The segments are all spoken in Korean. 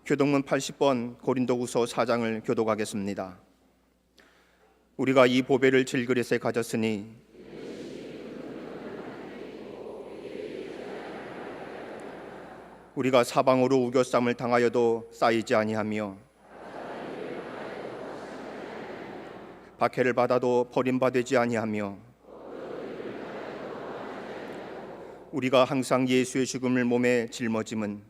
교독문 80번 고린도후서 4장을 교독하겠습니다. 우리가 이 보배를 질그릇에 가졌으니 우리가 사방으로 우겨쌈을 당하여도 쌓이지 아니하며 박해를 받아도 버림받지 아니하며 우리가 항상 예수의 죽음을 몸에 짊어짐은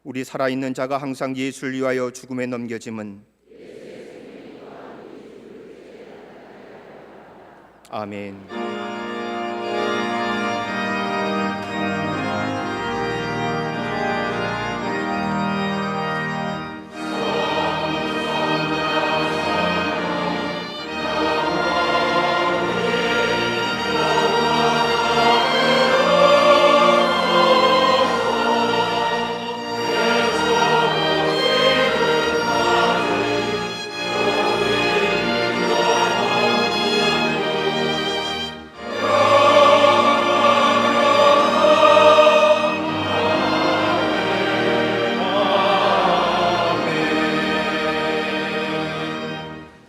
우리 살아있는 자가 항상 예수를 위하여 죽음에 넘겨짐은 아멘.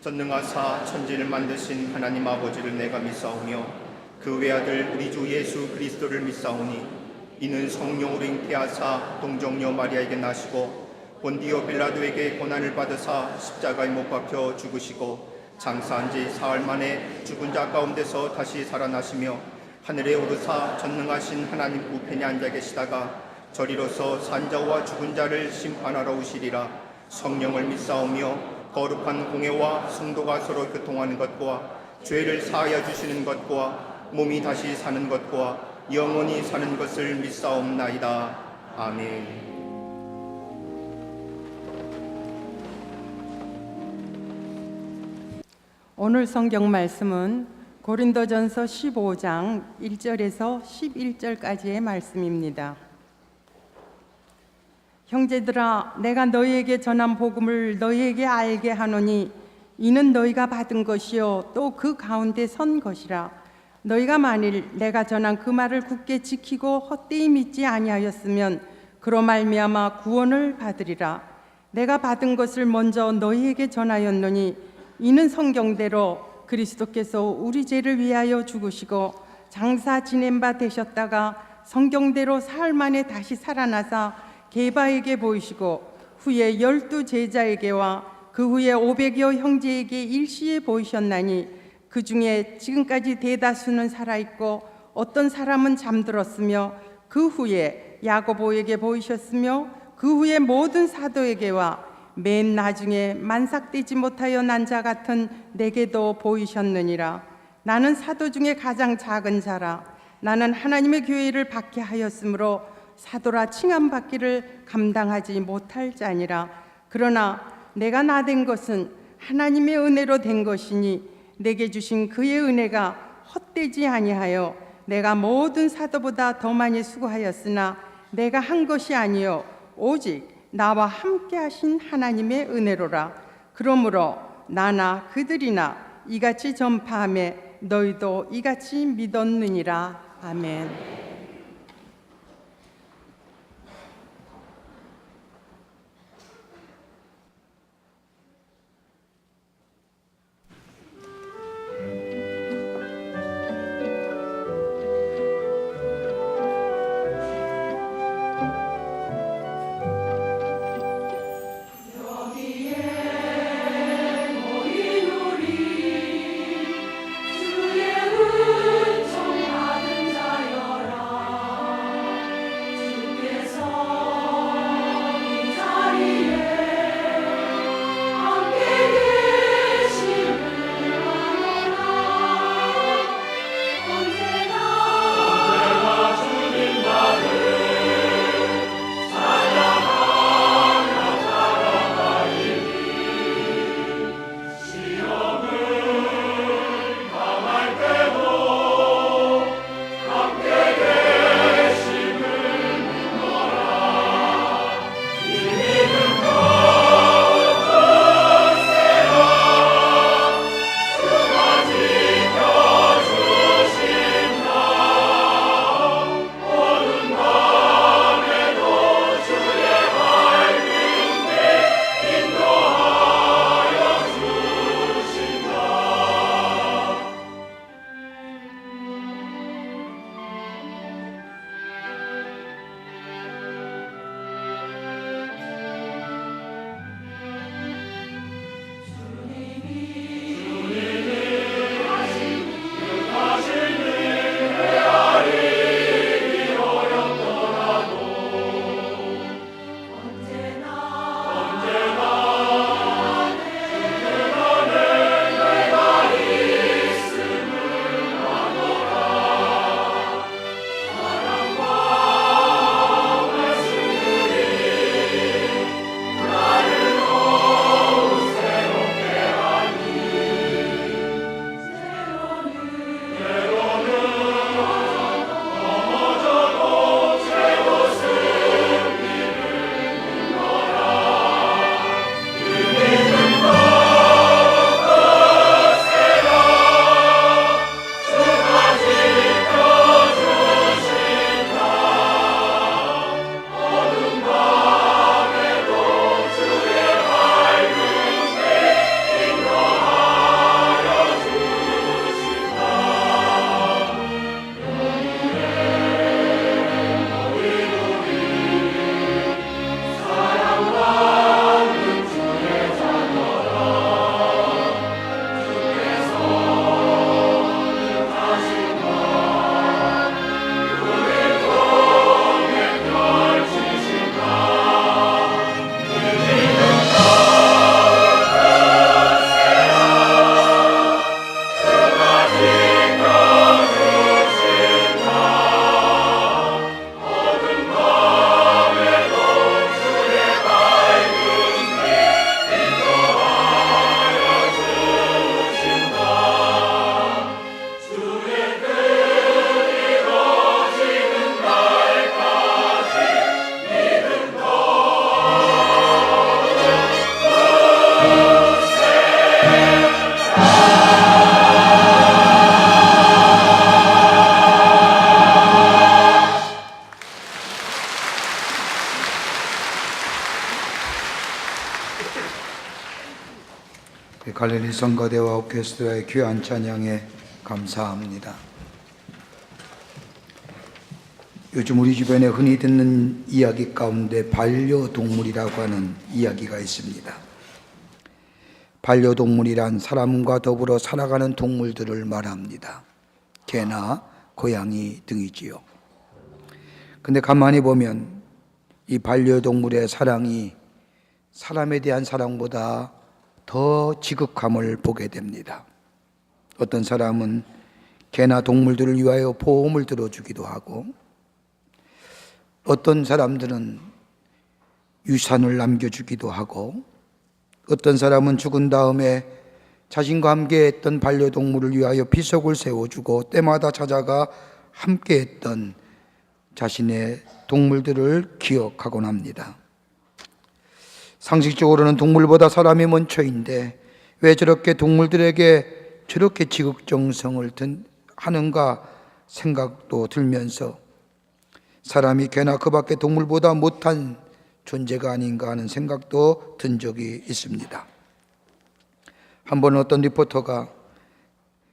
전능하사 천지를 만드신 하나님 아버지를 내가 믿사오며 그 외아들 우리 주 예수 그리스도를 믿사오니 이는 성령으로 잉태하사 동정녀 마리아에게 나시고 본디오 빌라도에게 고난을 받으사 십자가에 못 박혀 죽으시고 장사한 지 사흘 만에 죽은 자 가운데서 다시 살아나시며 하늘에 오르사 전능하신 하나님 우편에 앉아 계시다가 저리로서 산자와 죽은 자를 심판하러 오시리라. 성령을 믿사오며 거룩한 공회와 성도가 서로 교통하는 것과 죄를 사하여 주시는 것과 몸이 다시 사는 것과 영원히 사는 것을 믿사옵나이다. 아멘. 오늘 성경 말씀은 고린도전서 15장 1절에서 11절까지의 말씀입니다. 형제들아, 내가 너희에게 전한 복음을 너희에게 알게 하노니 이는 너희가 받은 것이요 또 그 가운데 선 것이라. 너희가 만일 내가 전한 그 말을 굳게 지키고 헛되이 믿지 아니하였으면 그로 말미암아 구원을 받으리라. 내가 받은 것을 먼저 너희에게 전하였노니 이는 성경대로 그리스도께서 우리 죄를 위하여 죽으시고 장사 지낸 바 되셨다가 성경대로 사흘 만에 다시 살아나사 게바에게 보이시고 후에 12 제자에게와 그 후에 500여 형제에게 일시에 보이셨나니 그 중에 지금까지 대다수는 살아있고 어떤 사람은 잠들었으며 그 후에 야고보에게 보이셨으며 그 후에 모든 사도에게와 맨 나중에 만삭되지 못하여 난 자 같은 내게도 보이셨느니라. 나는 사도 중에 가장 작은 자라. 나는 하나님의 교회를 받게 하였으므로 사도라 칭함받기를 감당하지 못할 자니라. 그러나 내가 나된 것은 하나님의 은혜로 된 것이니 내게 주신 그의 은혜가 헛되지 아니하여 내가 모든 사도보다 더 많이 수고하였으나 내가 한 것이 아니요 오직 나와 함께 하신 하나님의 은혜로라. 그러므로 나나 그들이나 이같이 전파하매 너희도 이같이 믿었느니라. 아멘. 주의 은총 받은 자여라. 갈릴리 성가대와 오케스트라의 귀한 찬양에 감사합니다. 요즘 우리 주변에 흔히 듣는 이야기 가운데 반려동물이라고 하는 이야기가 있습니다. 반려동물이란 사람과 더불어 살아가는 동물들을 말합니다. 개나 고양이 등이지요. 근데 가만히 보면 이 반려동물의 사랑이 사람에 대한 사랑보다 더 지극함을 보게 됩니다. 어떤 사람은 개나 동물들을 위하여 보험을 들어주기도 하고, 어떤 사람들은 유산을 남겨주기도 하고, 어떤 사람은 죽은 다음에 자신과 함께했던 반려동물을 위하여 비석을 세워주고 때마다 찾아가 함께했던 자신의 동물들을 기억하곤 합니다. 상식적으로는 동물보다 사람이 먼저인데 왜 저렇게 동물들에게 저렇게 지극정성을 하는가 생각도 들면서 사람이 개나 그 밖의 동물보다 못한 존재가 아닌가 하는 생각도 든 적이 있습니다. 한 번 어떤 리포터가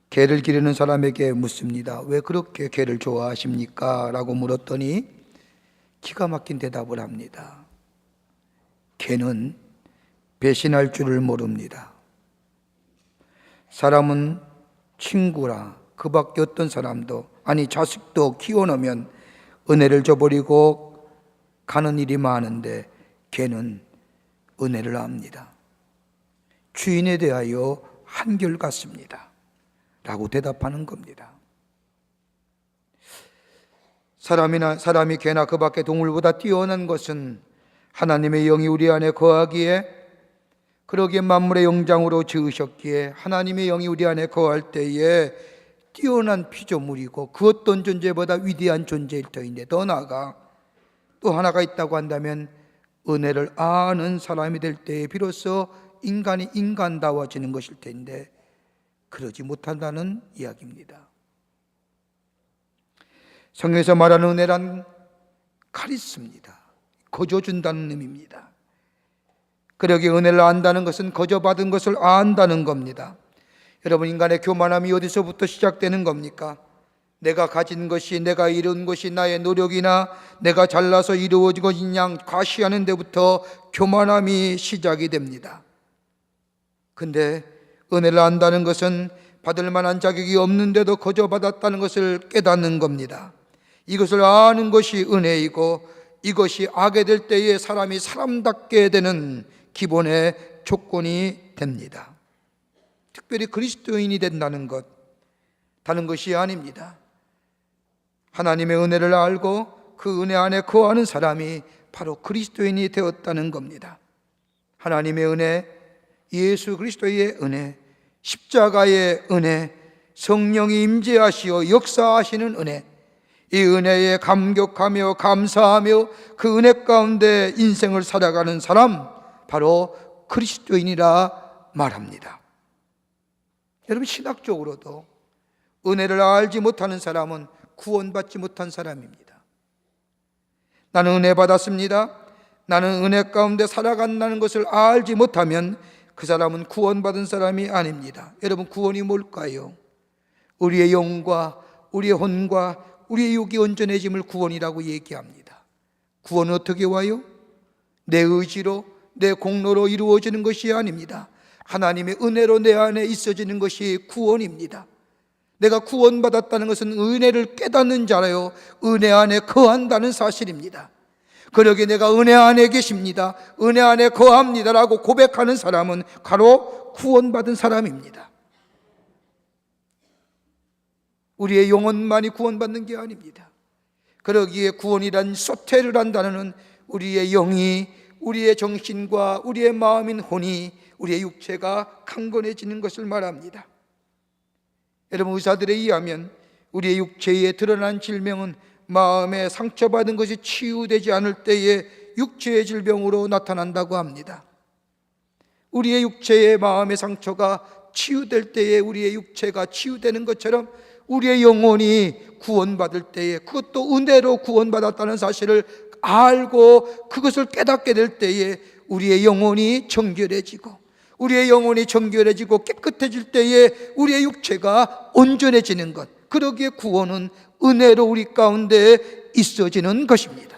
개를 기르는 사람에게 묻습니다. 왜 그렇게 개를 좋아하십니까? 라고 물었더니 기가 막힌 대답을 합니다. 개는 배신할 줄을 모릅니다. 사람은 친구라 그 밖에 어떤 사람도, 아니 자식도 키워놓으면 은혜를 저버리고 가는 일이 많은데 개는 은혜를 압니다. 주인에 대하여 한결같습니다 라고 대답하는 겁니다. 사람이 개나 그 밖의 동물보다 뛰어난 것은 하나님의 영이 우리 안에 거하기에, 그러기에 만물의 영장으로 지으셨기에 하나님의 영이 우리 안에 거할 때에 뛰어난 피조물이고 그 어떤 존재보다 위대한 존재일 터인데, 더 나아가 또 하나가 있다고 한다면 은혜를 아는 사람이 될 때에 비로소 인간이 인간다워지는 것일 텐데 그러지 못한다는 이야기입니다. 성경에서 말하는 은혜란 카리스입니다. 거저 준다는 의미입니다. 그러기에 은혜를 안다는 것은 거저 받은 것을 안다는 겁니다. 여러분, 인간의 교만함이 어디서부터 시작되는 겁니까? 내가 가진 것이, 내가 이룬 것이 나의 노력이나 내가 잘나서 이루어진 것이냐 과시하는 데부터 교만함이 시작이 됩니다. 근데 은혜를 안다는 것은 받을 만한 자격이 없는데도 거저 받았다는 것을 깨닫는 겁니다. 이것을 아는 것이 은혜이고 이것이 알게 될 때에 사람이 사람답게 되는 기본의 조건이 됩니다. 특별히 그리스도인이 된다는 것, 다른 것이 아닙니다. 하나님의 은혜를 알고 그 은혜 안에 거하는 사람이 바로 그리스도인이 되었다는 겁니다. 하나님의 은혜, 예수 그리스도의 은혜, 십자가의 은혜, 성령이 임재하시어 역사하시는 은혜, 이 은혜에 감격하며 감사하며 그 은혜 가운데 인생을 살아가는 사람, 바로 그리스도인이라 말합니다. 여러분, 신학적으로도 은혜를 알지 못하는 사람은 구원받지 못한 사람입니다. 나는 은혜 받았습니다, 나는 은혜 가운데 살아간다는 것을 알지 못하면 그 사람은 구원받은 사람이 아닙니다. 여러분, 구원이 뭘까요? 우리의 영과 우리의 혼과 우리의 육이 온전해짐을 구원이라고 얘기합니다. 구원은 어떻게 와요? 내 의지로, 내 공로로 이루어지는 것이 아닙니다. 하나님의 은혜로 내 안에 있어지는 것이 구원입니다. 내가 구원받았다는 것은 은혜를 깨닫는 자라요, 은혜 안에 거한다는 사실입니다. 그러기에 내가 은혜 안에 계십니다, 은혜 안에 거합니다 라고 고백하는 사람은 바로 구원받은 사람입니다. 우리의 영혼만이 구원받는 게 아닙니다. 그러기에 구원이란 소테르란 단어는 우리의 영이, 우리의 정신과 우리의 마음인 혼이, 우리의 육체가 강건해지는 것을 말합니다. 여러분, 의사들에 의하면 우리의 육체에 드러난 질병은 마음에 상처받은 것이 치유되지 않을 때에 육체의 질병으로 나타난다고 합니다. 우리의 육체의 마음의 상처가 치유될 때에 우리의 육체가 치유되는 것처럼 우리의 영혼이 구원받을 때에, 그것도 은혜로 구원받았다는 사실을 알고 그것을 깨닫게 될 때에 우리의 영혼이 정결해지고 우리의 영혼이 정결해지고 깨끗해질 때에 우리의 육체가 온전해지는 것, 그러기에 구원은 은혜로 우리 가운데 있어지는 것입니다.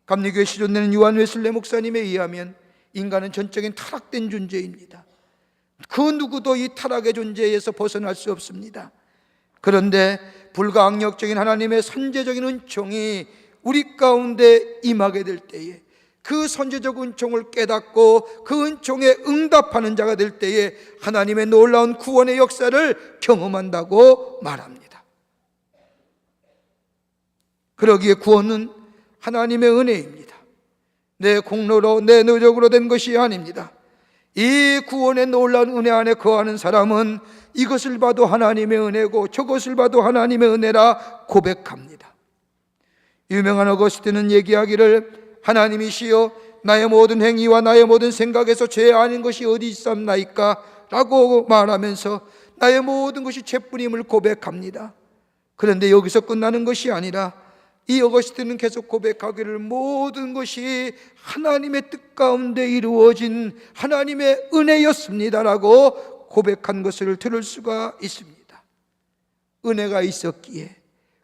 감리교회 시존되는 요한 웨슬레 목사님에 의하면 인간은 전적인 타락된 존재입니다. 그 누구도 이 타락의 존재에서 벗어날 수 없습니다. 그런데 불가항력적인 하나님의 선제적인 은총이 우리 가운데 임하게 될 때에 그 선제적 은총을 깨닫고 그 은총에 응답하는 자가 될 때에 하나님의 놀라운 구원의 역사를 경험한다고 말합니다. 그러기에 구원은 하나님의 은혜입니다. 내 공로로 내 노력으로 된 것이 아닙니다. 이 구원의 놀라운 은혜 안에 거하는 사람은 이것을 봐도 하나님의 은혜고 저것을 봐도 하나님의 은혜라 고백합니다. 유명한 어거스틴은 얘기하기를 하나님이시여 나의 모든 행위와 나의 모든 생각에서 죄 아닌 것이 어디 있었나이까 라고 말하면서 나의 모든 것이 죄뿐임을 고백합니다. 그런데 여기서 끝나는 것이 아니라 이 어거스틴은 계속 고백하기를 모든 것이 하나님의 뜻 가운데 이루어진 하나님의 은혜였습니다라고 고백한 것을 들을 수가 있습니다. 은혜가 있었기에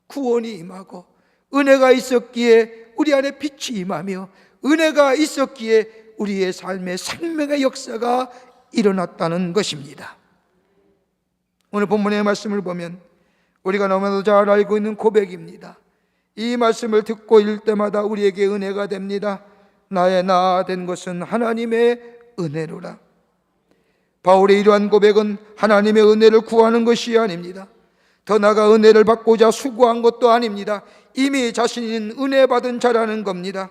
구원이 임하고, 은혜가 있었기에 우리 안에 빛이 임하며, 은혜가 있었기에 우리의 삶의 생명의 역사가 일어났다는 것입니다. 오늘 본문의 말씀을 보면 우리가 너무나도 잘 알고 있는 고백입니다. 이 말씀을 듣고 읽을 때마다 우리에게 은혜가 됩니다. 나의 나 된 것은 하나님의 은혜로라. 바울의 이러한 고백은 하나님의 은혜를 구하는 것이 아닙니다. 더 나아가 은혜를 받고자 수고한 것도 아닙니다. 이미 자신은 은혜 받은 자라는 겁니다.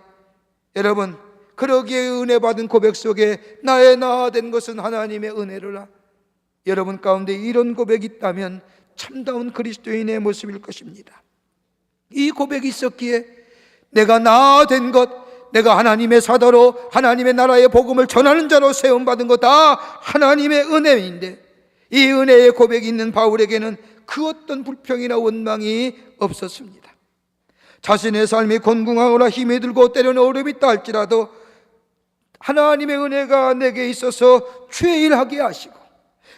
여러분, 그러기에 은혜 받은 고백 속에 나의 나 된 것은 하나님의 은혜로라. 여러분 가운데 이런 고백이 있다면 참다운 그리스도인의 모습일 것입니다. 이 고백이 있었기에 내가 나 된 것, 내가 하나님의 사도로 하나님의 나라의 복음을 전하는 자로 세움받은 것 다 하나님의 은혜인데, 이 은혜의 고백이 있는 바울에게는 그 어떤 불평이나 원망이 없었습니다. 자신의 삶이 곤궁하거나 힘이 들고 때로는 어려움이 있다 할지라도 하나님의 은혜가 내게 있어서 죄일하게 하시고,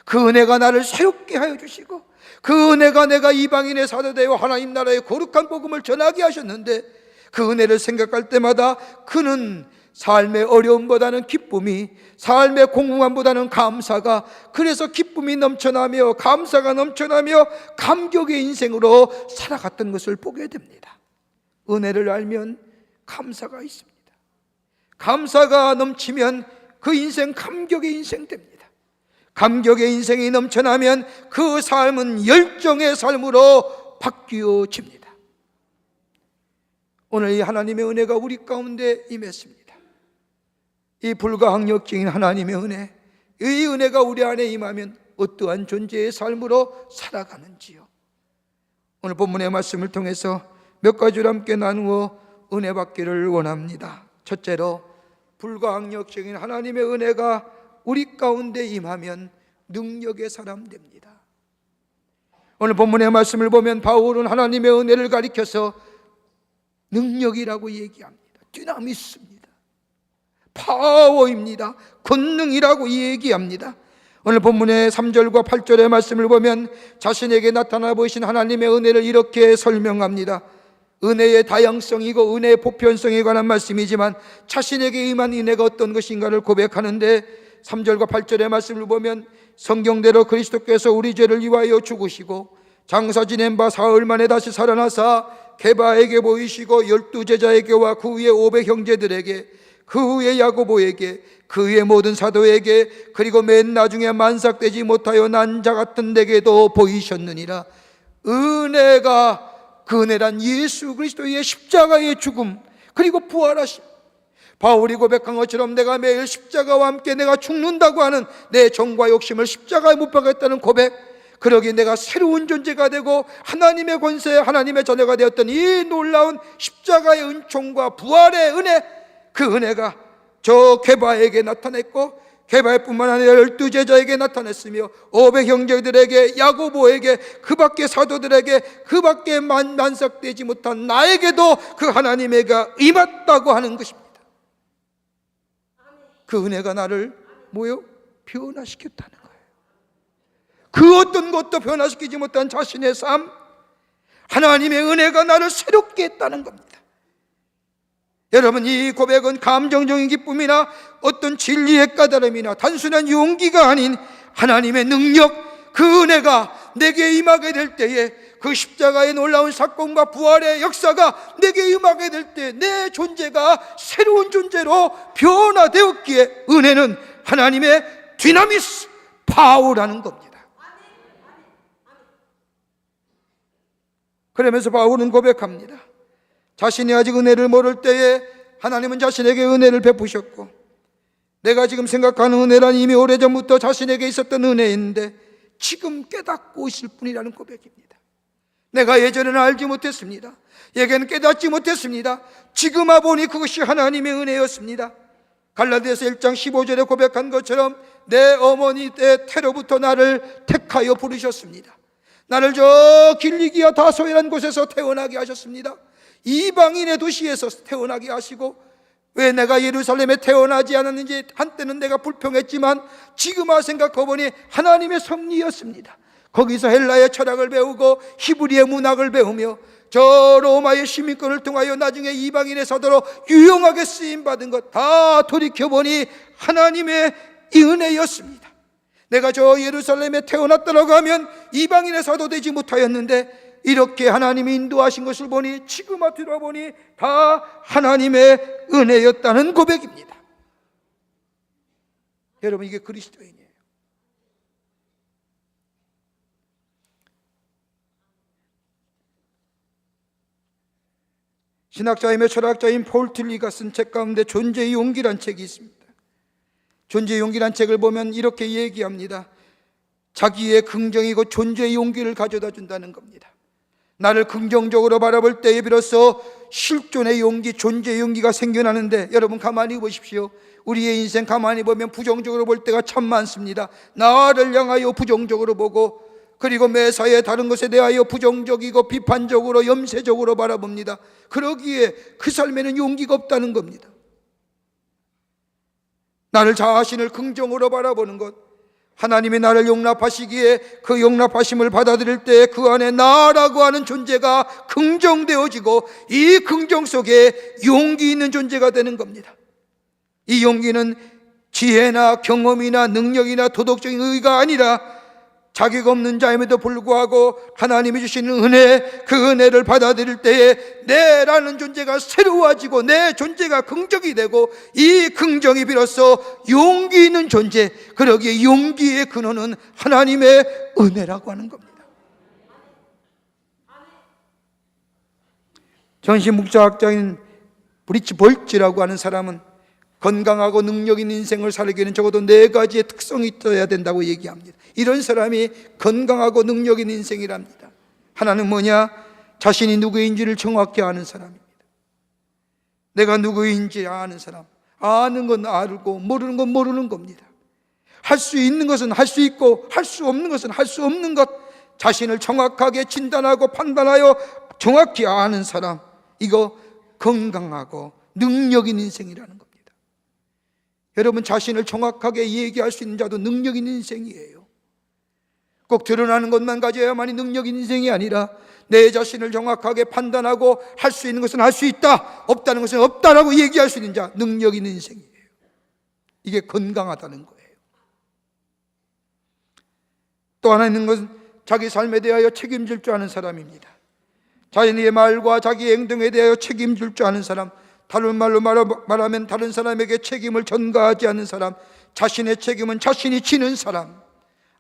그 은혜가 나를 새롭게 하여 주시고, 그 은혜가 내가 이방인의 사도되어 하나님 나라의 거룩한 복음을 전하게 하셨는데, 그 은혜를 생각할 때마다 그는 삶의 어려움보다는 기쁨이, 삶의 공허함보다는 감사가, 그래서 기쁨이 넘쳐나며 감사가 넘쳐나며 감격의 인생으로 살아갔던 것을 보게 됩니다. 은혜를 알면 감사가 있습니다. 감사가 넘치면 그 인생 감격의 인생 됩니다. 감격의 인생이 넘쳐나면 그 삶은 열정의 삶으로 바뀌어집니다. 오늘 이 하나님의 은혜가 우리 가운데 임했습니다. 이 불가항력적인 하나님의 은혜, 이 은혜가 우리 안에 임하면 어떠한 존재의 삶으로 살아가는지요. 오늘 본문의 말씀을 통해서 몇 가지를 함께 나누어 은혜 받기를 원합니다. 첫째로, 불가항력적인 하나님의 은혜가 우리 가운데 임하면 능력의 사람 됩니다. 오늘 본문의 말씀을 보면 바울은 하나님의 은혜를 가리켜서 능력이라고 얘기합니다. 디나미스입니다. 파워입니다. 권능이라고 얘기합니다. 오늘 본문의 3절과 8절의 말씀을 보면 자신에게 나타나 보이신 하나님의 은혜를 이렇게 설명합니다. 은혜의 다양성이고 은혜의 보편성에 관한 말씀이지만 자신에게 임한 은혜가 어떤 것인가를 고백하는데, 3절과 8절의 말씀을 보면 성경대로 그리스도께서 우리 죄를 위하여 죽으시고 장사 지낸 바 사흘 만에 다시 살아나사 게바에게 보이시고 12제자에게와 그 후에 500형제들에게, 그 후에 야고보에게, 그 후에 모든 사도에게, 그리고 맨 나중에 만삭되지 못하여 난 자 같은 데게도 보이셨느니라. 은혜가, 그 은혜란 예수 그리스도의 십자가의 죽음 그리고 부활하심, 바울이 고백한 것처럼 내가 매일 십자가와 함께 내가 죽는다고 하는 내 정과 욕심을 십자가에 못 박았다는 고백, 그러기에 내가 새로운 존재가 되고 하나님의 권세, 하나님의 자녀가 되었던 이 놀라운 십자가의 은총과 부활의 은혜, 그 은혜가 저 게바에게 나타냈고, 게바뿐만 아니라 12제자에게 나타냈으며 500형제들에게, 야고보에게, 그 밖에 사도들에게, 그 밖에 만삭되지 못한 나에게도 그 하나님의가 임했다고 하는 것입니다. 그 은혜가 나를 뭐요? 변화시켰다는 거예요. 그 어떤 것도 변화시키지 못한 자신의 삶, 하나님의 은혜가 나를 새롭게 했다는 겁니다. 여러분, 이 고백은 감정적인 기쁨이나 어떤 진리의 깨달음이나 단순한 용기가 아닌 하나님의 능력, 그 은혜가 내게 임하게 될 때에, 그 십자가의 놀라운 사건과 부활의 역사가 내게 임하게 될 때 내 존재가 새로운 존재로 변화되었기에 은혜는 하나님의 디나미스 파워라는 겁니다. 그러면서 바울은 고백합니다. 자신이 아직 은혜를 모를 때에 하나님은 자신에게 은혜를 베푸셨고, 내가 지금 생각하는 은혜란 이미 오래전부터 자신에게 있었던 은혜인데 지금 깨닫고 있을 뿐이라는 고백입니다. 내가 예전에는 알지 못했습니다. 예전에는 깨닫지 못했습니다. 지금 와보니 그것이 하나님의 은혜였습니다. 갈라디아서 1장 15절에 고백한 것처럼 내 어머니 때 태로부터 나를 택하여 부르셨습니다. 나를 저 길리기아 다소이라는 곳에서 태어나게 하셨습니다. 이방인의 도시에서 태어나게 하시고, 왜 내가 예루살렘에 태어나지 않았는지 한때는 내가 불평했지만 지금 생각해보니 하나님의 섭리였습니다. 거기서 헬라의 철학을 배우고 히브리의 문학을 배우며 저 로마의 시민권을 통하여 나중에 이방인의 사도로 유용하게 쓰임받은 것 다 돌이켜보니 하나님의 은혜였습니다. 내가 저 예루살렘에 태어났더라고 하면 이방인의 사도 되지 못하였는데 이렇게 하나님이 인도하신 것을 보니 지금 들어보니 다 하나님의 은혜였다는 고백입니다. 여러분, 이게 그리스도인이에요. 신학자이며 철학자인 폴 틸리가 쓴 책 가운데 존재의 용기란 책이 있습니다. 존재의 용기란 책을 보면 이렇게 얘기합니다. 자기의 긍정이고 존재의 용기를 가져다 준다는 겁니다. 나를 긍정적으로 바라볼 때에 비로소 실존의 용기, 존재의 용기가 생겨나는데, 여러분 가만히 보십시오. 우리의 인생 가만히 보면 부정적으로 볼 때가 참 많습니다. 나를 향하여 부정적으로 보고, 그리고 매사에 다른 것에 대하여 부정적이고 비판적으로 염세적으로 바라봅니다. 그러기에 그 삶에는 용기가 없다는 겁니다. 나를 자신을 긍정으로 바라보는 것, 하나님이 나를 용납하시기에 그 용납하심을 받아들일 때 그 안에 나라고 하는 존재가 긍정되어지고 이 긍정 속에 용기 있는 존재가 되는 겁니다. 이 용기는 지혜나 경험이나 능력이나 도덕적인 의의가 아니라 자격 없는 자임에도 불구하고 하나님이 주시는 은혜, 그 은혜를 받아들일 때에 내라는 존재가 새로워지고 내 존재가 긍정이 되고 이 긍정이 비로소 용기 있는 존재, 그러기에 용기의 근원은 하나님의 은혜라고 하는 겁니다. 정신목자학자인 브리치 볼치라고 하는 사람은 건강하고 능력 있는 인생을 살기에는 적어도 4가지의 특성이 있어야 된다고 얘기합니다. 이런 사람이 건강하고 능력 있는 인생이랍니다. 하나는 뭐냐? 자신이 누구인지를 정확히 아는 사람입니다. 내가 누구인지 아는 사람. 아는 건 알고 모르는 건 모르는 겁니다. 할 수 있는 것은 할 수 있고 할 수 없는 것은 할 수 없는 것, 자신을 정확하게 진단하고 판단하여 정확히 아는 사람, 이거 건강하고 능력 있는 인생이라는 겁니다. 여러분, 자신을 정확하게 얘기할 수 있는 자도 능력 있는 인생이에요. 꼭 드러나는 것만 가져야만이 능력 있는 인생이 아니라 내 자신을 정확하게 판단하고 할 수 있는 것은 할 수 있다, 없다는 것은 없다라고 얘기할 수 있는 자, 능력 있는 인생이에요. 이게 건강하다는 거예요. 또 하나 있는 것은 자기 삶에 대하여 책임질 줄 아는 사람입니다. 자신의 말과 자기 행동에 대하여 책임질 줄 아는 사람, 다른 말로 말하면 다른 사람에게 책임을 전가하지 않는 사람, 자신의 책임은 자신이 지는 사람,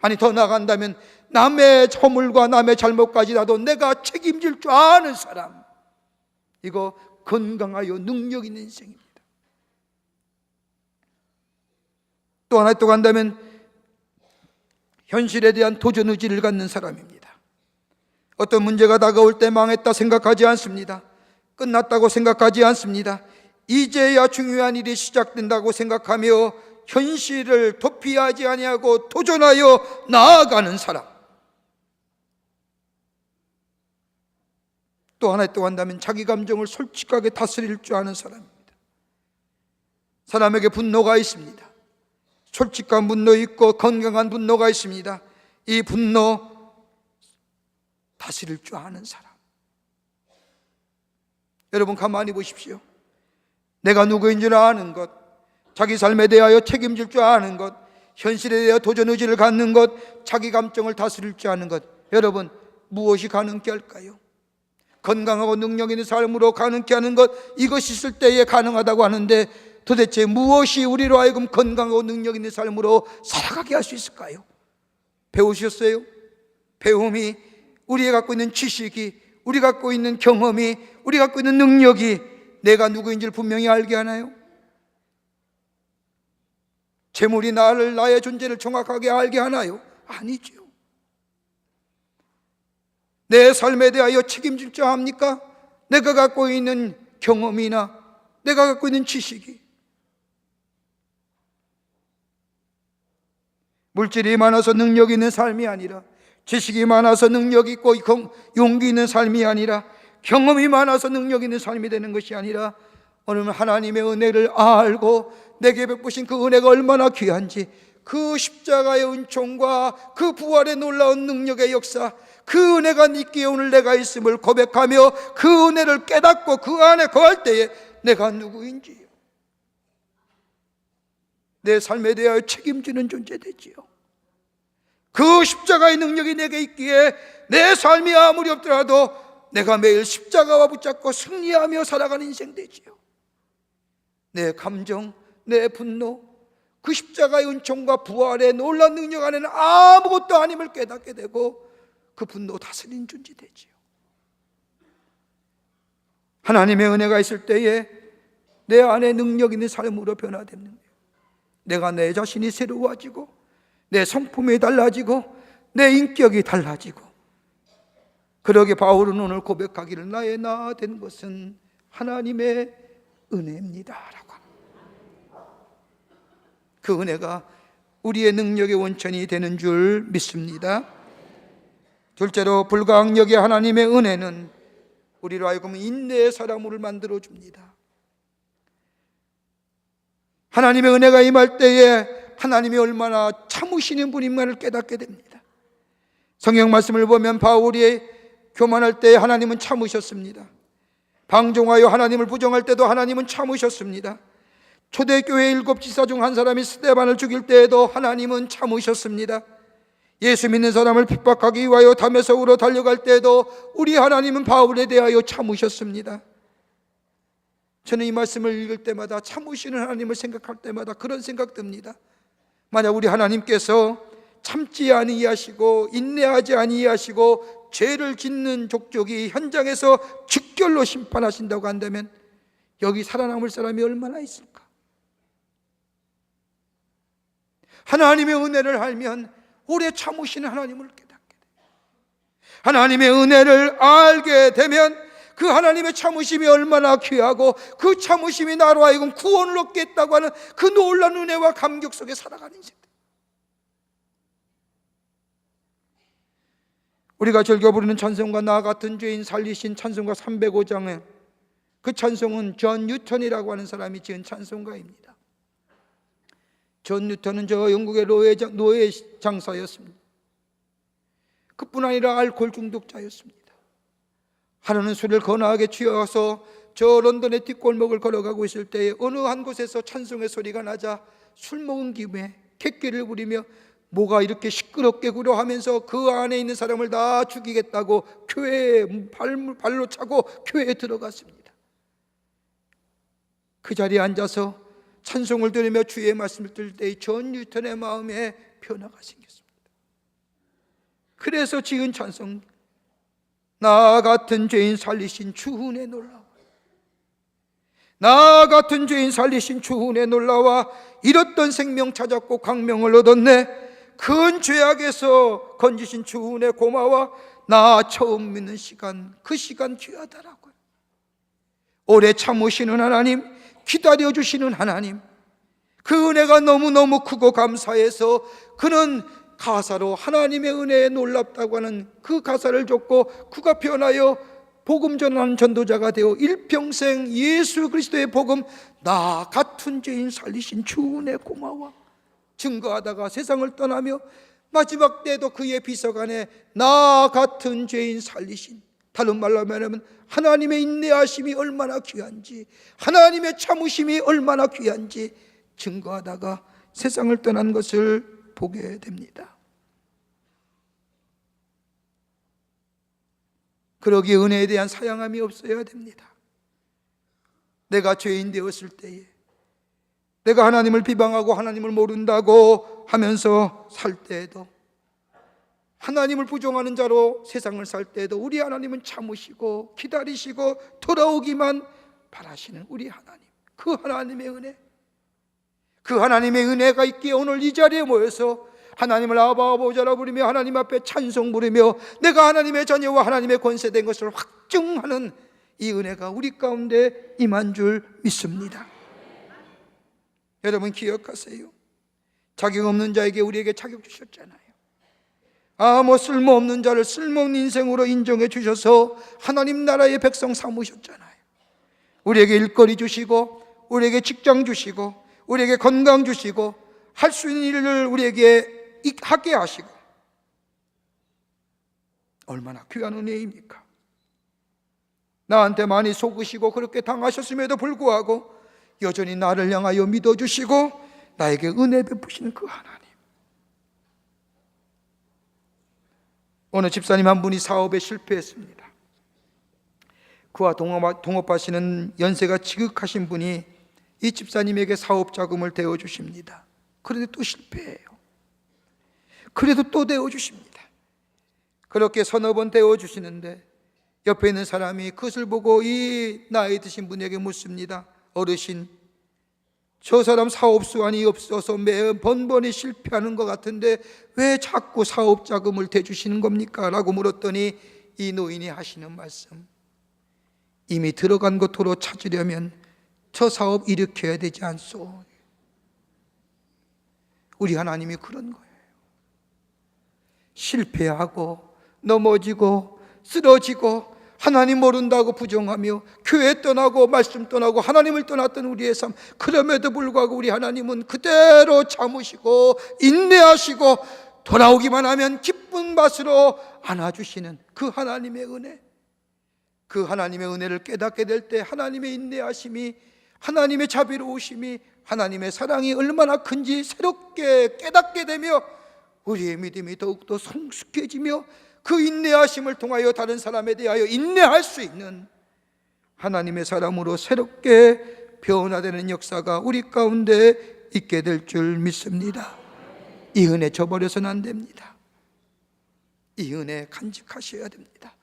아니 더 나아간다면 남의 허물과 남의 잘못까지 나도 내가 책임질 줄 아는 사람, 이거 건강하여 능력 있는 인생입니다. 또 하나 또 간다면 현실에 대한 도전 의지를 갖는 사람입니다. 어떤 문제가 다가올 때 망했다 생각하지 않습니다. 끝났다고 생각하지 않습니다. 이제야 중요한 일이 시작된다고 생각하며 현실을 도피하지 아니하고 도전하여 나아가는 사람. 또 하나 또 한다면 자기 감정을 솔직하게 다스릴 줄 아는 사람입니다. 사람에게 분노가 있습니다. 솔직한 분노 있고 건강한 분노가 있습니다. 이 분노 다스릴 줄 아는 사람. 여러분 가만히 보십시오. 내가 누구인지를 아는 것, 자기 삶에 대하여 책임질 줄 아는 것, 현실에 대하여 도전 의지를 갖는 것, 자기 감정을 다스릴 줄 아는 것. 여러분 무엇이 가능케 할까요? 건강하고 능력 있는 삶으로 가능케 하는 것, 이것이 있을 때에 가능하다고 하는데 도대체 무엇이 우리로 하여금 건강하고 능력 있는 삶으로 살아가게 할 수 있을까요? 배우셨어요? 배움이, 우리가 갖고 있는 지식이, 우리 갖고 있는 경험이, 우리 갖고 있는 능력이 내가 누구인지를 분명히 알게 하나요? 재물이 나의 존재를 정확하게 알게 하나요? 아니죠. 내 삶에 대하여 책임질 줄 압니까? 내가 갖고 있는 경험이나 내가 갖고 있는 지식이. 물질이 많아서 능력 있는 삶이 아니라, 지식이 많아서 능력 있고 용기 있는 삶이 아니라, 경험이 많아서 능력 있는 삶이 되는 것이 아니라, 오늘 하나님의 은혜를 알고 내게 베푸신 그 은혜가 얼마나 귀한지, 그 십자가의 은총과 그 부활의 놀라운 능력의 역사, 그 은혜가 있기에 오늘 내가 있음을 고백하며 그 은혜를 깨닫고 그 안에 거할 때에 내가 누구인지, 내 삶에 대하여 책임지는 존재 되지요. 그 십자가의 능력이 내게 있기에 내 삶이 아무리 없더라도 내가 매일 십자가와 붙잡고 승리하며 살아가는 인생 되지요. 내 감정, 내 분노, 그 십자가의 은총과 부활의 놀라운 능력 안에는 아무것도 아님을 깨닫게 되고 그 분노 다스린 존재 되지요. 하나님의 은혜가 있을 때에 내 안에 능력 있는 삶으로 변화되는 거예요. 내가 내 자신이 새로워지고 내 성품이 달라지고 내 인격이 달라지고. 그러게 바울은 오늘 고백하기를 나의 나 된 것은 하나님의 은혜입니다 라고 합니다. 그 은혜가 우리의 능력의 원천이 되는 줄 믿습니다. 둘째로, 불가항력의 하나님의 은혜는 우리로 하여금 인내의 사람으로 만들어줍니다. 하나님의 은혜가 임할 때에 하나님이 얼마나 참으시는 분인가를 깨닫게 됩니다. 성경 말씀을 보면 바울이 교만할 때 하나님은 참으셨습니다. 방종하여 하나님을 부정할 때도 하나님은 참으셨습니다. 초대교회 7 지사 중 한 사람이 스데반을 죽일 때에도 하나님은 참으셨습니다. 예수 믿는 사람을 핍박하기 위하여 다메섹으로 달려갈 때에도 우리 하나님은 바울에 대하여 참으셨습니다. 저는 이 말씀을 읽을 때마다, 참으시는 하나님을 생각할 때마다 그런 생각 듭니다. 만약 우리 하나님께서 참지 아니하시고 인내하지 아니하시고 죄를 짓는 족족이 현장에서 즉결로 심판하신다고 한다면 여기 살아남을 사람이 얼마나 있을까? 하나님의 은혜를 알면 오래 참으시는 하나님을 깨닫게 돼요. 하나님의 은혜를 알게 되면 그 하나님의 참으심이 얼마나 귀하고 그 참으심이 나로 하여금 구원을 얻게 했다고 하는 그 놀라운 은혜와 감격 속에 살아가는 인생. 우리가 즐겨 부르는 찬송가, 나 같은 죄인 살리신 찬송가 305장에 그 찬송은 존 뉴턴이라고 하는 사람이 지은 찬송가입니다. 존 뉴턴은 저 영국의 노예 장사였습니다. 그뿐 아니라 알코올 중독자였습니다. 하루는 술을 거나하게 취해서 저 런던의 뒷골목을 걸어가고 있을 때에 어느 한 곳에서 찬송의 소리가 나자 술 먹은 김에 객기를 부리며 뭐가 이렇게 시끄럽게 구려 하면서 그 안에 있는 사람을 다 죽이겠다고 교회에 발로 차고 교회에 들어갔습니다. 그 자리에 앉아서 찬송을 들으며 주의 말씀을 들을 때 존 뉴턴의 마음에 변화가 생겼습니다. 그래서 지은 찬송, 나 같은 죄인 살리신 주 은혜 놀라워, 나 같은 죄인 살리신 주 은혜 놀라워, 잃었던 생명 찾았고 광명을 얻었네, 큰 죄악에서 건지신 주 은혜 고마워, 나 처음 믿는 시간 그 시간 귀하다라고. 오래 참으시는 하나님, 기다려주시는 하나님, 그 은혜가 너무너무 크고 감사해서 그는 가사로 하나님의 은혜에 놀랍다고 하는 그 가사를 줬고 그가 변하여 복음 전하는 전도자가 되어 일평생 예수 그리스도의 복음, 나 같은 죄인 살리신 주 은혜 고마워, 증거하다가 세상을 떠나며 마지막 때에도 그의 비서간에 나 같은 죄인 살리신, 다른 말로 말하면 하나님의 인내하심이 얼마나 귀한지, 하나님의 참으심이 얼마나 귀한지 증거하다가 세상을 떠난 것을 보게 됩니다. 그러기에 은혜에 대한 사양함이 없어야 됩니다. 내가 죄인 되었을 때에, 내가 하나님을 비방하고 하나님을 모른다고 하면서 살 때에도, 하나님을 부정하는 자로 세상을 살 때에도 우리 하나님은 참으시고 기다리시고 돌아오기만 바라시는 우리 하나님, 그 하나님의 은혜, 그 하나님의 은혜가 있기에 오늘 이 자리에 모여서 하나님을 아바 아버지라 부르며 하나님 앞에 찬송 부르며 내가 하나님의 자녀와 하나님의 권세된 것을 확증하는 이 은혜가 우리 가운데 임한 줄 믿습니다. 여러분 기억하세요. 자격 없는 자에게 우리에게 자격 주셨잖아요. 뭐 쓸모없는 자를 쓸모없는 인생으로 인정해 주셔서 하나님 나라의 백성 삼으셨잖아요. 우리에게 일거리 주시고, 우리에게 직장 주시고, 우리에게 건강 주시고, 할 수 있는 일을 우리에게 하게 하시고, 얼마나 귀한 은혜입니까? 나한테 많이 속으시고 그렇게 당하셨음에도 불구하고 여전히 나를 향하여 믿어주시고 나에게 은혜 베푸시는 그 하나님. 어느 집사님 한 분이 사업에 실패했습니다. 그와 동업하시는 연세가 지극하신 분이 이 집사님에게 사업 자금을 대어주십니다. 그런데 또 실패해요. 그래도 또 대어주십니다. 그렇게 서너 번 대어주시는데 옆에 있는 사람이 그것을 보고 이 나이 드신 분에게 묻습니다. 어르신, 저 사람 사업 수완이 없어서 매번 번번이 실패하는 것 같은데 왜 자꾸 사업 자금을 대주시는 겁니까? 라고 물었더니 이 노인이 하시는 말씀, 이미 들어간 곳으로 찾으려면 저 사업 일으켜야 되지 않소. 우리 하나님이 그런 거예요. 실패하고 넘어지고 쓰러지고 하나님 모른다고 부정하며 교회 떠나고 말씀 떠나고 하나님을 떠났던 우리의 삶, 그럼에도 불구하고 우리 하나님은 그대로 참으시고 인내하시고 돌아오기만 하면 기쁜 맛으로 안아주시는 그 하나님의 은혜, 그 하나님의 은혜를 깨닫게 될 때 하나님의 인내하심이, 하나님의 자비로우심이, 하나님의 사랑이 얼마나 큰지 새롭게 깨닫게 되며 우리의 믿음이 더욱더 성숙해지며 그 인내하심을 통하여 다른 사람에 대하여 인내할 수 있는 하나님의 사람으로 새롭게 변화되는 역사가 우리 가운데 있게 될 줄 믿습니다. 이 은혜 저버려서는 안 됩니다. 이 은혜 간직하셔야 됩니다.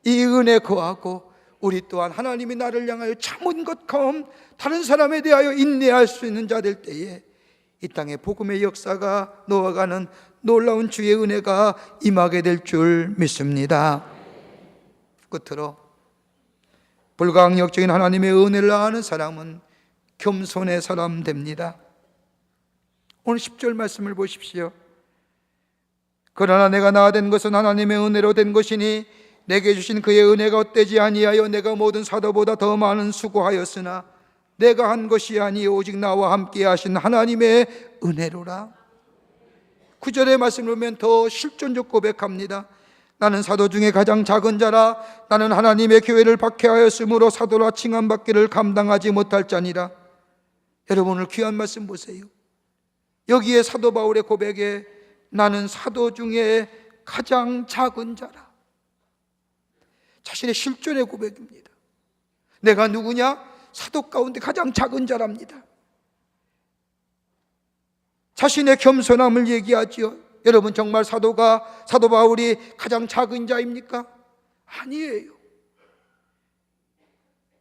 이 은혜 거하고 우리 또한 하나님이 나를 향하여 참은 것 가움 다른 사람에 대하여 인내할 수 있는 자 될 때에 이 땅에 복음의 역사가 놓아가는 놀라운 주의 은혜가 임하게 될 줄 믿습니다. 끝으로 불가항력적인 하나님의 은혜를 아는 사람은 겸손의 사람 됩니다. 오늘 10절 말씀을 보십시오. 그러나 내가 나아된 것은 하나님의 은혜로 된 것이니 내게 주신 그의 은혜가 헛되지 아니하여 내가 모든 사도보다 더 많은 수고하였으나 내가 한 것이 아니요 오직 나와 함께 하신 하나님의 은혜로라. 9절의 말씀을 보면 더 실존적 고백합니다. 나는 사도 중에 가장 작은 자라. 나는 하나님의 교회를 박해하였으므로 사도라 칭함받기를 감당하지 못할 자니라. 여러분 오늘 귀한 말씀 보세요. 여기에 사도 바울의 고백에 나는 사도 중에 가장 작은 자라, 자신의 실존의 고백입니다. 내가 누구냐? 사도 가운데 가장 작은 자랍니다. 자신의 겸손함을 얘기하지요. 여러분 정말 사도 바울이 가장 작은 자입니까? 아니에요.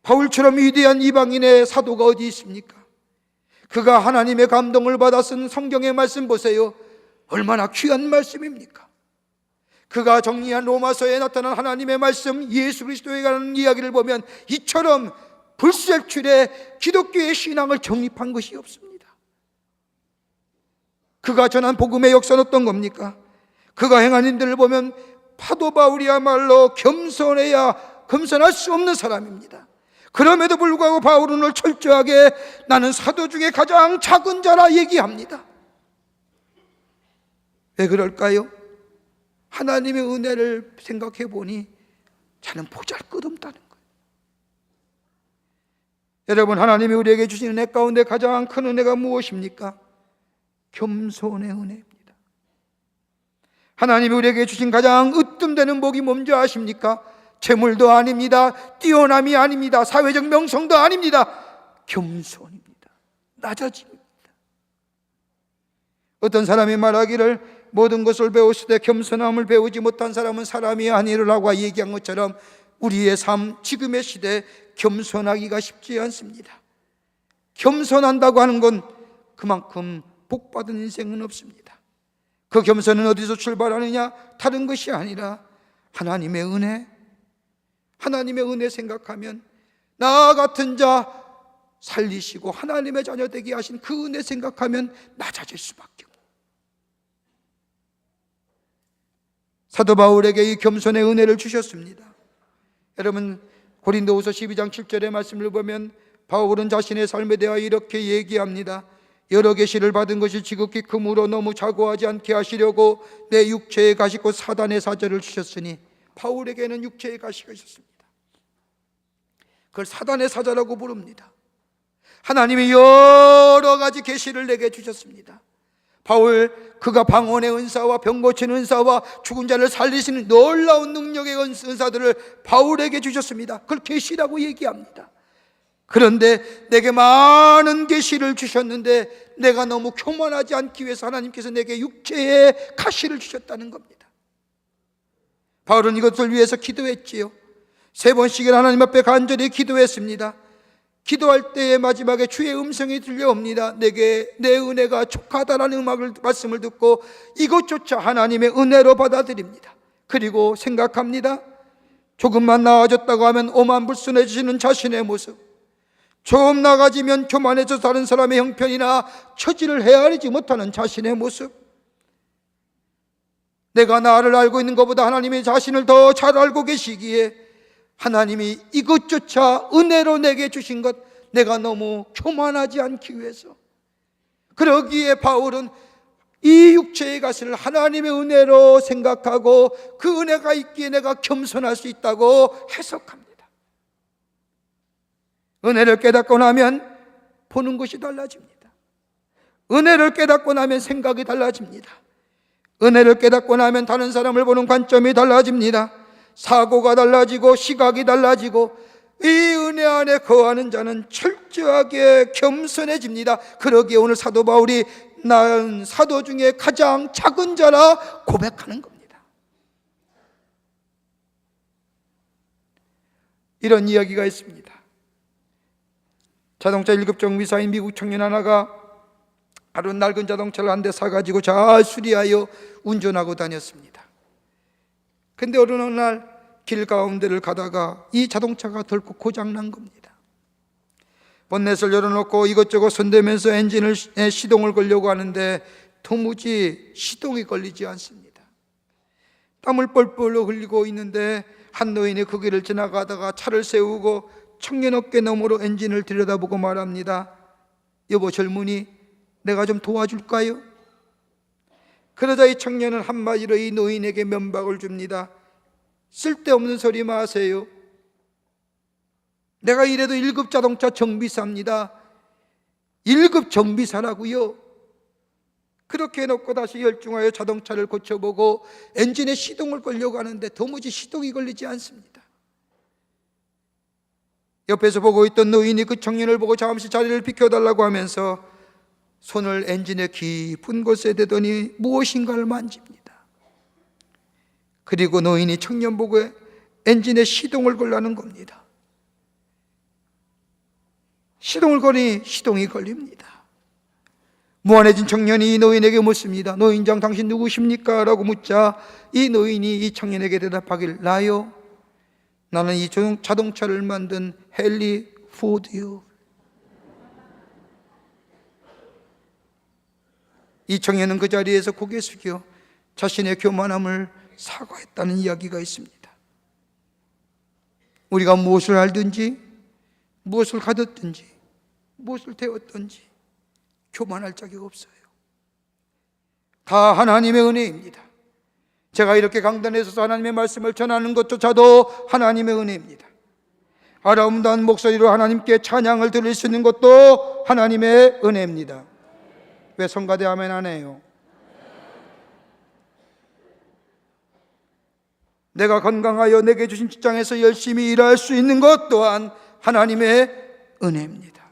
바울처럼 위대한 이방인의 사도가 어디 있습니까? 그가 하나님의 감동을 받아 쓴 성경의 말씀 보세요. 얼마나 귀한 말씀입니까? 그가 정리한 로마서에 나타난 하나님의 말씀, 예수 그리스도에 관한 이야기를 보면 이처럼 불셀출에 기독교의 신앙을 정립한 것이 없습니다. 그가 전한 복음의 역사는 어떤 겁니까? 그가 행한 일들을 보면 사도 바울이야말로 겸손할 수 없는 사람입니다. 그럼에도 불구하고 바울은 오늘 철저하게 나는 사도 중에 가장 작은 자라 얘기합니다. 왜 그럴까요? 하나님의 은혜를 생각해 보니 저는 보잘것없다는 거예요. 여러분, 하나님이 우리에게 주신 은혜 가운데 가장 큰 은혜가 무엇입니까? 겸손의 은혜입니다. 하나님이 우리에게 주신 가장 으뜸되는 복이 뭔지 아십니까? 재물도 아닙니다. 뛰어남이 아닙니다. 사회적 명성도 아닙니다. 겸손입니다. 낮아짐입니다. 어떤 사람이 말하기를 모든 것을 배웠을 때 겸손함을 배우지 못한 사람은 사람이 아니라고 얘기한 것처럼 우리의 삶, 지금의 시대에 겸손하기가 쉽지 않습니다. 겸손한다고 하는 건 그만큼 복받은 인생은 없습니다. 그 겸손은 어디서 출발하느냐? 다른 것이 아니라 하나님의 은혜, 하나님의 은혜 생각하면 나 같은 자 살리시고 하나님의 자녀 되게 하신 그 은혜 생각하면 낮아질 수밖에 없어요. 사도 바울에게 이 겸손의 은혜를 주셨습니다. 여러분, 고린도후서 12장 7절의 말씀을 보면 바울은 자신의 삶에 대하여 이렇게 얘기합니다. 여러 계시를 받은 것이 지극히 크므로 너무 자고하지 않게 하시려고 내 육체의 가시 곧 사단의 사절을 주셨으니, 바울에게는 육체의 가시가 있었습니다. 그걸 사단의 사자라고 부릅니다. 하나님이 여러 가지 계시를 내게 주셨습니다. 바울, 그가 방언의 은사와 병 고치는 은사와 죽은 자를 살리시는 놀라운 능력의 은사들을 바울에게 주셨습니다. 그걸 계시라고 얘기합니다. 그런데 내게 많은 계시를 주셨는데 내가 너무 교만하지 않기 위해서 하나님께서 내게 육체의 가시를 주셨다는 겁니다. 바울은 이것을 위해서 기도했지요. 3번씩이나 하나님 앞에 간절히 기도했습니다. 기도할 때의 마지막에 주의 음성이 들려옵니다. 내게 내 은혜가 족하다라는 말씀을 듣고 이것조차 하나님의 은혜로 받아들입니다. 그리고 생각합니다. 조금만 나아졌다고 하면 오만불순해지는 자신의 모습, 조금 나가지면 교만해져 다른 사람의 형편이나 처지를 헤아리지 못하는 자신의 모습, 내가 나를 알고 있는 것보다 하나님이 자신을 더 잘 알고 계시기에 하나님이 이것조차 은혜로 내게 주신 것, 내가 너무 교만하지 않기 위해서, 그러기에 바울은 이 육체의 가시를 하나님의 은혜로 생각하고 그 은혜가 있기에 내가 겸손할 수 있다고 해석합니다. 은혜를 깨닫고 나면 보는 것이 달라집니다. 은혜를 깨닫고 나면 생각이 달라집니다. 은혜를 깨닫고 나면 다른 사람을 보는 관점이 달라집니다. 사고가 달라지고 시각이 달라지고 이 은혜 안에 거하는 자는 철저하게 겸손해집니다. 그러기에 오늘 사도 바울이 난 사도 중에 가장 작은 자라 고백하는 겁니다. 이런 이야기가 있습니다. 자동차 1급 정비사인 미국 청년 하나가 하루 낡은 자동차를 한 대 사가지고 잘 수리하여 운전하고 다녔습니다. 근데 어느 날 길 가운데를 가다가 이 자동차가 덜컥 고장난 겁니다. 본넷을 열어놓고 이것저것 손대면서 엔진을 시동을 걸려고 하는데 도무지 시동이 걸리지 않습니다. 땀을 뻘뻘 흘리고 있는데 한 노인이 그 길을 지나가다가 차를 세우고 청년 어깨 너머로 엔진을 들여다보고 말합니다. 여보 젊은이, 내가 좀 도와줄까요? 그러자 이 청년은 한마디로 이 노인에게 면박을 줍니다. 쓸데없는 소리 마세요. 내가 이래도 1급 자동차 정비사입니다. 1급 정비사라고요. 그렇게 해놓고 다시 열중하여 자동차를 고쳐보고 엔진에 시동을 걸려고 하는데 도무지 시동이 걸리지 않습니다. 옆에서 보고 있던 노인이 그 청년을 보고 잠시 자리를 비켜달라고 하면서 손을 엔진의 깊은 곳에 대더니 무엇인가를 만집니다. 그리고 노인이 청년 보고 엔진에 시동을 걸라는 겁니다. 시동을 거니 시동이 걸립니다. 무안해진 청년이 이 노인에게 묻습니다. 노인장, 당신 누구십니까? 라고 묻자 이 노인이 이 청년에게 대답하길, 나요? 나는 이 자동차를 만든 헨리 포드요. 이 청년은 그 자리에서 고개 숙여 자신의 교만함을 사과했다는 이야기가 있습니다. 우리가 무엇을 알든지 무엇을 가졌든지 무엇을 배웠든지 교만할 자격 없어요. 다 하나님의 은혜입니다. 제가 이렇게 강단에 서서 하나님의 말씀을 전하는 것조차도 하나님의 은혜입니다. 아름다운 목소리로 하나님께 찬양을 드릴 수 있는 것도 하나님의 은혜입니다. 왜 성가대 아멘 안 해요? 내가 건강하여 내게 주신 직장에서 열심히 일할 수 있는 것 또한 하나님의 은혜입니다.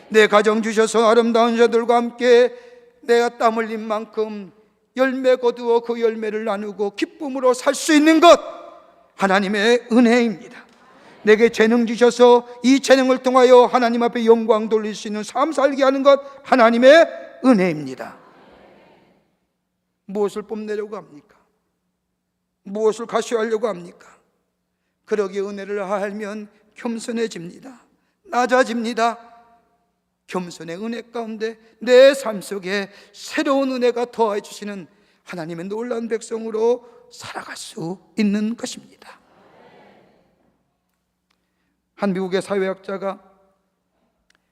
내 가정 주셔서 아름다운 자들과 함께 내가 땀 흘린 만큼 열매 거두어 그 열매를 나누고 기쁨으로 살 수 있는 것 하나님의 은혜입니다. 내게 재능 주셔서 이 재능을 통하여 하나님 앞에 영광 돌릴 수 있는 삶 살게 하는 것 하나님의 은혜입니다. 무엇을 뽐내려고 합니까? 무엇을 가시하려고 합니까? 그러기에 은혜를 알면 겸손해집니다. 낮아집니다. 겸손의 은혜 가운데 내 삶 속에 새로운 은혜가 더해 주시는 하나님의 놀라운 백성으로 살아갈 수 있는 것입니다. 한 미국의 사회학자가,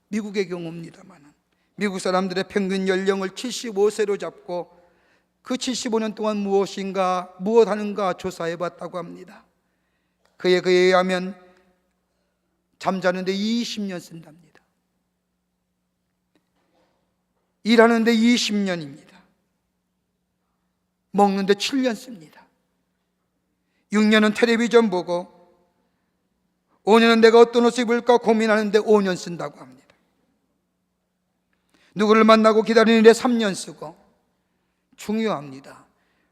미국의 경우입니다만, 미국 사람들의 평균 연령을 75세로 잡고 그 75년 동안 무엇 하는가 조사해 봤다고 합니다. 그에 의하면 잠자는데 20년 쓴답니다. 일하는데 20년입니다. 먹는데 7년 씁니다. 6년은 텔레비전 보고 5년은 내가 어떤 옷을 입을까 고민하는데 5년 쓴다고 합니다. 누구를 만나고 기다리는 데 3년 쓰고, 중요합니다.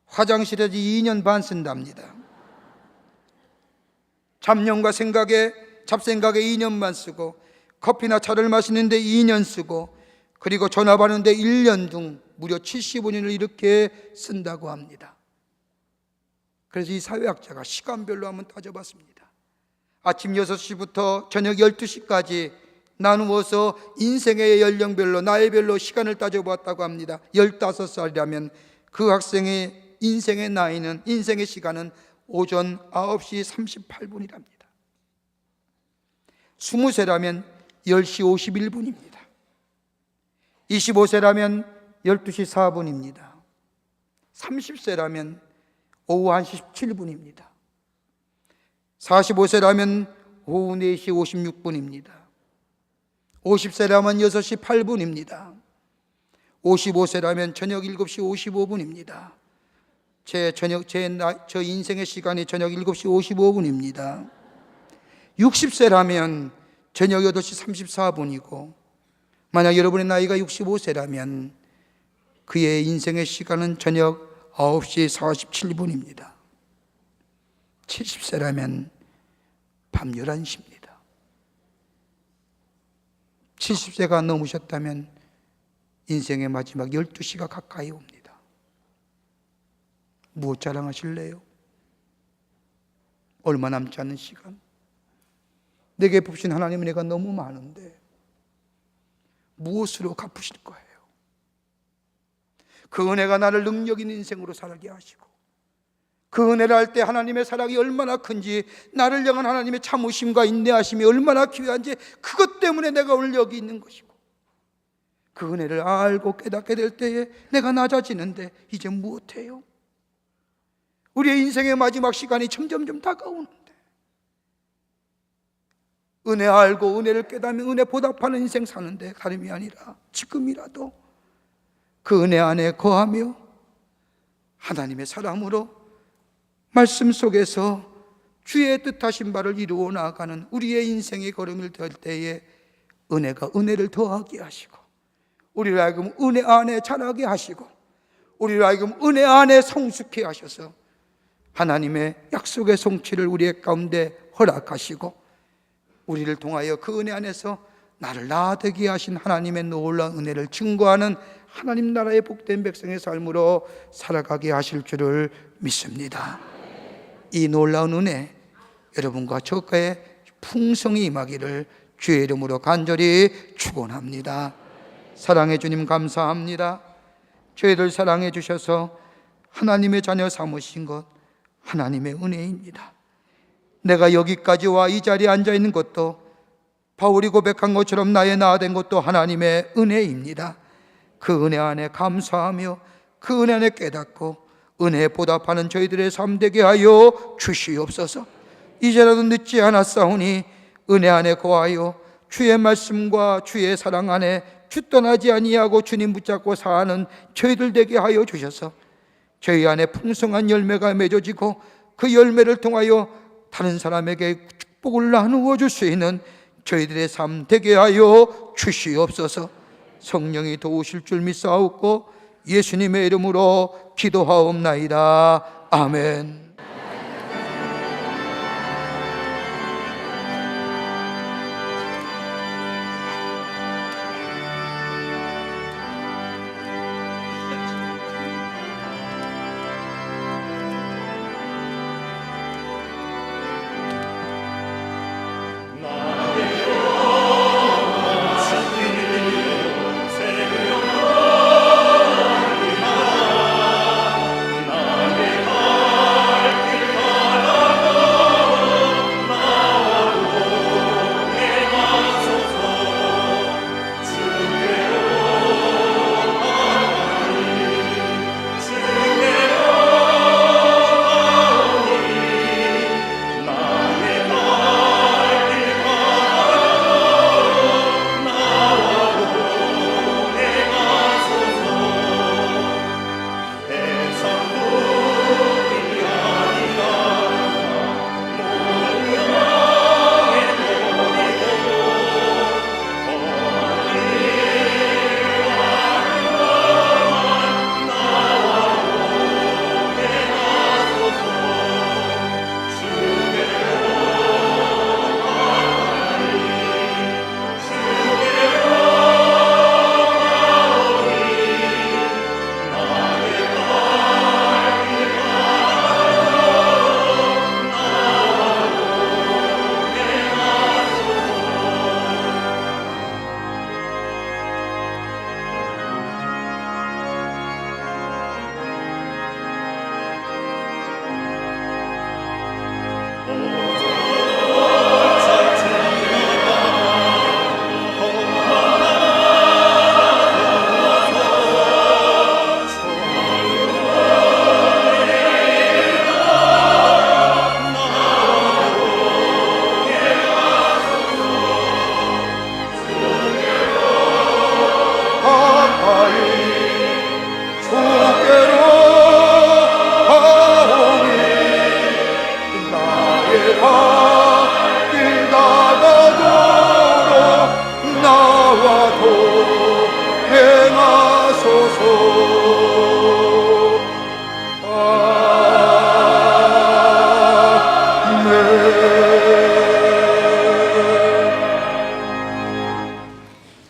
화장실에서 2년 반 쓴답니다. 잡생각에 2년만 쓰고, 커피나 차를 마시는데 2년 쓰고, 그리고 전화 받는데 1년 등 무려 75년을 이렇게 쓴다고 합니다. 그래서 이 사회학자가 시간별로 한번 따져봤습니다. 아침 6시부터 저녁 12시까지 나누어서 인생의 연령별로 나이별로 시간을 따져보았다고 합니다. 15살이라면 그 학생의 인생의 시간은 오전 9시 38분이랍니다. 20세라면 10시 51분입니다. 25세라면 12시 4분입니다. 30세라면 오후 1시 17분입니다. 45세라면 오후 4시 56분입니다. 50세라면 6시 8분입니다. 55세라면 저녁 7시 55분입니다. 저 인생의 시간이 저녁 7시 55분입니다. 60세라면 저녁 8시 34분이고, 만약 여러분의 나이가 65세라면 그의 인생의 시간은 저녁 9시 47분입니다. 70세라면 밤 11시입니다. 70세가 넘으셨다면 인생의 마지막 12시가 가까이 옵니다. 무엇 자랑하실래요? 얼마 남지 않은 시간, 내게 부신 하나님의 은혜가 너무 많은데 무엇으로 갚으실 거예요? 그 은혜가 나를 능력 있는 인생으로 살게 하시고, 그 은혜를 할 때 하나님의 사랑이 얼마나 큰지, 나를 향한 하나님의 참으심과 인내하심이 얼마나 귀한지, 그것 때문에 내가 오늘 여기 있는 것이고, 그 은혜를 알고 깨닫게 될 때에 내가 낮아지는데 이제 무엇해요? 우리의 인생의 마지막 시간이 점점점 다가오는데, 은혜 알고 은혜를 깨닫으면 은혜 보답하는 인생 사는데 다름이 아니라 지금이라도 그 은혜 안에 거하며 하나님의 사랑으로 말씀 속에서 주의 뜻하신 바를 이루어 나아가는 우리의 인생의 걸음을 될 때에 은혜가 은혜를 더하게 하시고, 우리를 하여금 은혜 안에 자라게 하시고, 우리를 하여금 은혜 안에 성숙해 하셔서 하나님의 약속의 성취를 우리의 가운데 허락하시고, 우리를 통하여 그 은혜 안에서 나를 나되게 하신 하나님의 놀라운 은혜를 증거하는 하나님 나라의 복된 백성의 삶으로 살아가게 하실 줄을 믿습니다. 이 놀라운 은혜 여러분과 저가의 풍성히 임하기를 주의 이름으로 간절히 축원합니다. 사랑해 주님 감사합니다. 저희들 사랑해 주셔서 하나님의 자녀 삼으신 것 하나님의 은혜입니다. 내가 여기까지 와 이 자리에 앉아 있는 것도, 바울이 고백한 것처럼 나의 나 된 것도 하나님의 은혜입니다. 그 은혜 안에 감사하며 그 은혜 안에 깨닫고 은혜에 보답하는 저희들의 삶 되게 하여 주시옵소서. 이제라도 늦지 않았사오니 은혜 안에 거하여 주의 말씀과 주의 사랑 안에 주 떠나지 아니하고 주님 붙잡고 사는 저희들 되게 하여 주셔서 저희 안에 풍성한 열매가 맺어지고 그 열매를 통하여 다른 사람에게 축복을 나누어 줄 수 있는 저희들의 삶 되게 하여 주시옵소서. 성령이 도우실 줄 믿사옵고 예수님의 이름으로 기도하옵나이다. 아멘.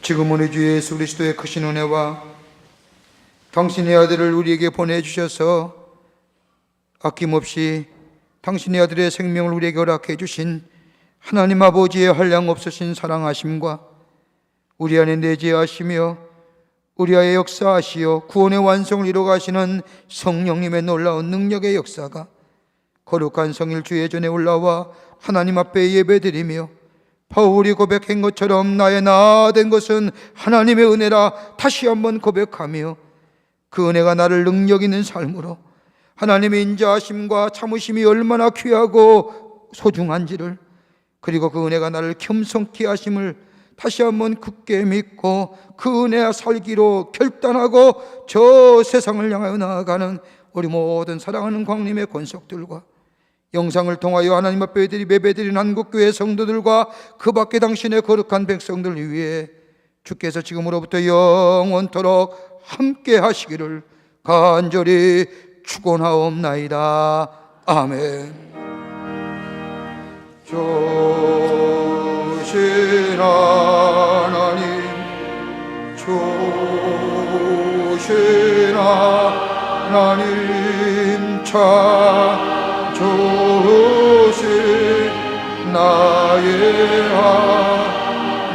지금 우리 주 예수 그리스도의 크신 은혜와 당신의 아들을 우리에게 보내주셔서 아낌없이 당신의 아들의 생명을 우리에게 허락해 주신 하나님 아버지의 한량없으신 사랑하심과 우리 안에 내재하시며 우리 안에 역사하시어 구원의 완성을 이루어가시는 성령님의 놀라운 능력의 역사가 거룩한 성일 주의 전에 올라와 하나님 앞에 예배드리며 바울이 고백한 것처럼 나의 나 된 것은 하나님의 은혜라 다시 한번 고백하며 그 은혜가 나를 능력 있는 삶으로 하나님의 인자하심과 참으심이 얼마나 귀하고 소중한지를, 그리고 그 은혜가 나를 겸손케 하심을 다시 한번 굳게 믿고 그 은혜와 살기로 결단하고 저 세상을 향하여 나아가는 우리 모든 사랑하는 광림의 권속들과 영상을 통하여 하나님 앞에 예배드린 한국교회 성도들과 그 밖에 당신의 거룩한 백성들 위해 주께서 지금으로부터 영원토록 함께 하시기를 간절히 축원하옵나이다. 아멘. 조신 하나님, 조신 하나님, 참 조신 나의 하나님,